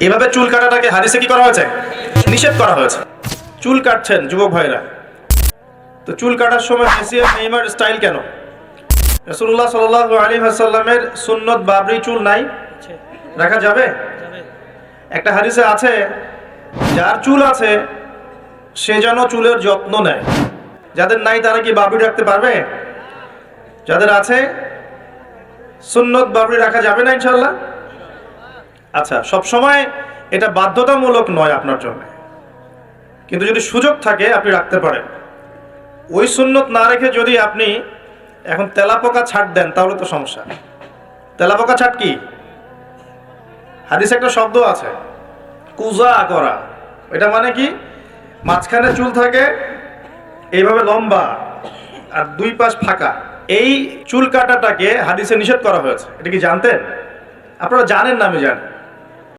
এভাবে চুল কাটাটাকে হাদিসে কি করা হয়েছে? নিষেধ করা হয়েছে। চুল কাটছেন যুবক ভাইরা, তো চুল কাটার সময় মেসি আর নেইমার স্টাইল কেন? রাসূলুল্লাহ সাল্লাল্লাহু আলাইহি ওয়াসাল্লামের সুন্নত বাবরি চুল নাই, রাখা যাবে? একটা হাদিসে আছে, যার চুল আছে সে যেন চুলের যত্ন নেয়। যাদের নাই তারা কি বাবরি রাখতে পারবে? যাদের আছে সুন্নত বাবরি রাখা যাবে না ইনশাআল্লাহ? আচ্ছা, সব সময় এটা বাধ্যতামূলক নয় আপনার জন্য, কিন্তু যদি সুযোগ থাকে আপনি রাখতে পারেন। ওই সুন্নত না রেখে যদি আপনি এখন তেলাপোকা ছাট দেন তাহলে তো সমস্যা। তেলাপোকা ছাট কি? হাদিসে একটা শব্দ আছে, কুজা করা। এটা মানে কি? মাঝখানে চুল থাকে এইভাবে লম্বা আর দুই পাশ ফাঁকা। এই চুল কাটাটাকে হাদিসে নিষেধ করা হয়েছে। এটা কি জানতেন? আপনারা জানেন না, আমি জানি।